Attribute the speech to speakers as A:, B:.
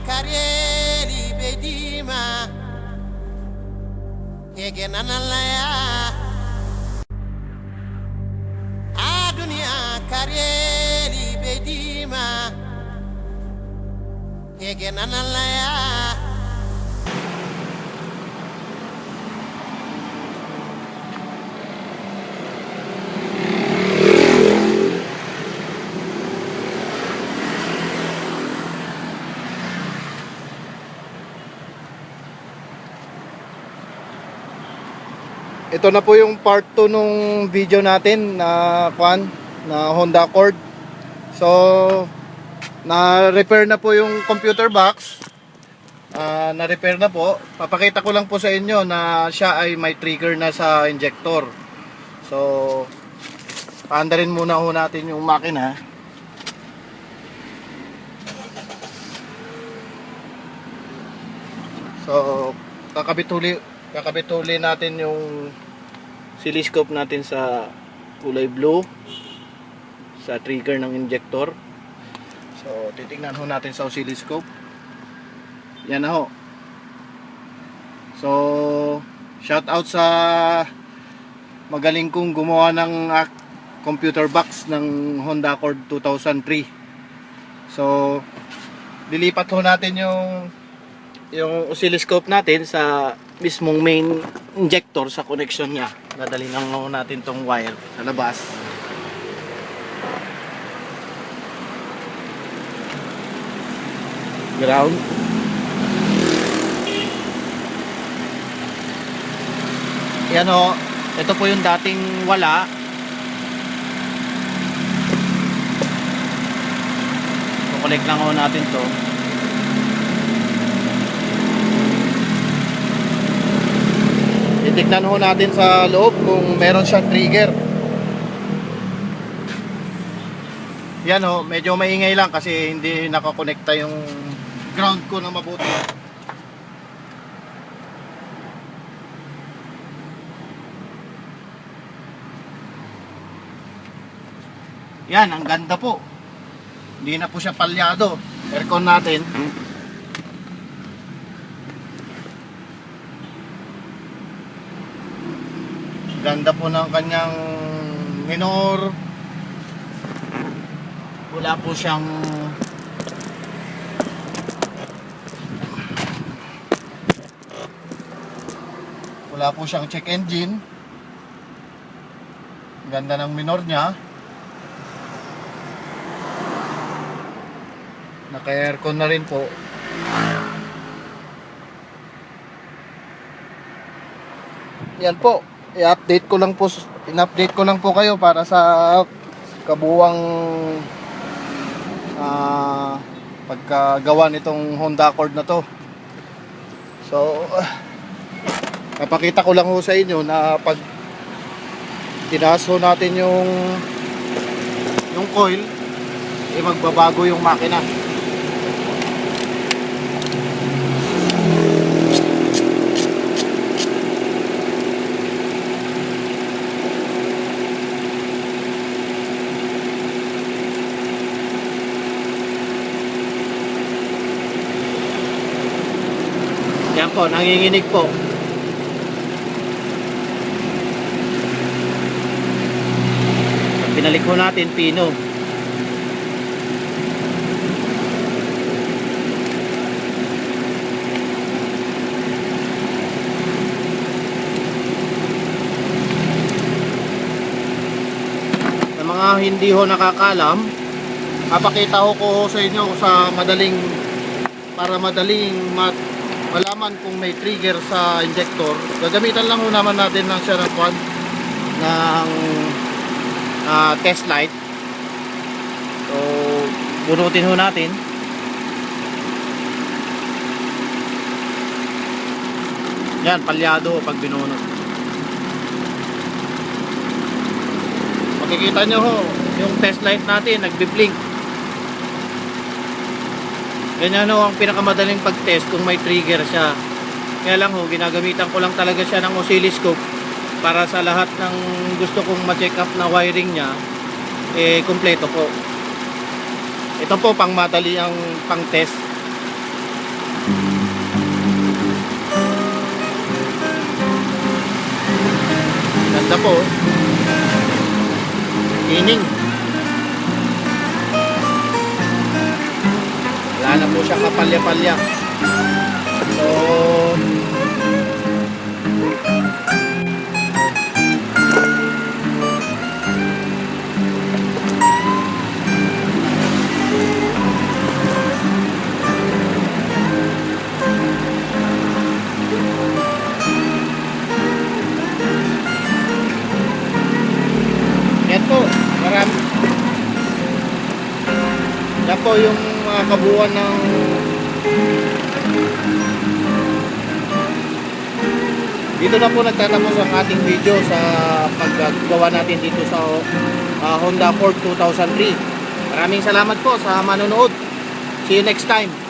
A: kareli bedima hege nanalaya adunia kareli bedima hege nanalaya.
B: Ito na po yung part 2 nung video natin na Honda Accord. So na-repair na po yung computer box. Na-repair na po. Papakita ko lang po sa inyo na siya ay may trigger na sa injector. So paandarin muna ho natin yung makina. So kakabit uli natin yung oscilloscope natin sa kulay blue sa trigger ng injector. So titingnan ho natin sa oscilloscope. Yan na ho. So shout out sa magaling kong gumawa ng computer box ng Honda Accord 2003. So lilipat ho natin yung oscilloscope natin sa mismong main injector sa connection niya. Dadali lang natin tong wire sa labas. Ground. Yan o. Ito po yung dating wala. Kukulik lang ho natin to. Titignan ho natin sa loob kung meron siyang trigger. Yan ho, medyo maingay lang kasi hindi nakakonekta yung ground ko na mabuti. Yan, ang ganda po. Hindi na po siya palyado. Aircon natin. Ganda po ng kanyang minor. Wala po siyang check engine. Ganda ng minor niya. Naka-aircon na rin po. Yan po. In-update ko lang po kayo para sa kabuwang pagkagawa nitong Honda Accord na to. So napakita ko lang ho sa inyo na pag tinaas ho natin yung coil, magbabago yung makina. Yan po, nanginginig po. Pag binalik po natin, pino. Sa mga hindi ho nakakalam, papakita ko sa inyo para madaling malaman kung may trigger sa injector. Gagamitan lang ho naman natin ng siya ng test light. So bunutin ho natin. Yan, palyado pag binunot. Makikita nyo ho yung test light natin nagbi-blink. Ganyan ho ang pinakamadaling pag-test kung may trigger siya. Kaya lang ho, ginagamitan ko lang talaga siya ng oscilloscope para sa lahat ng gusto kong ma-check up na wiring niya, kompleto po. Ito po pang madali ang pang-test. Ganda po. Ining. Wala na po siya kapalya-palya. So, yan po, marami. Yan po yung mga kabuuan ng dito na po nagtatapos ang ating video sa paggawa natin dito sa Honda Accord 2003. Maraming salamat po sa manonood. See you next time.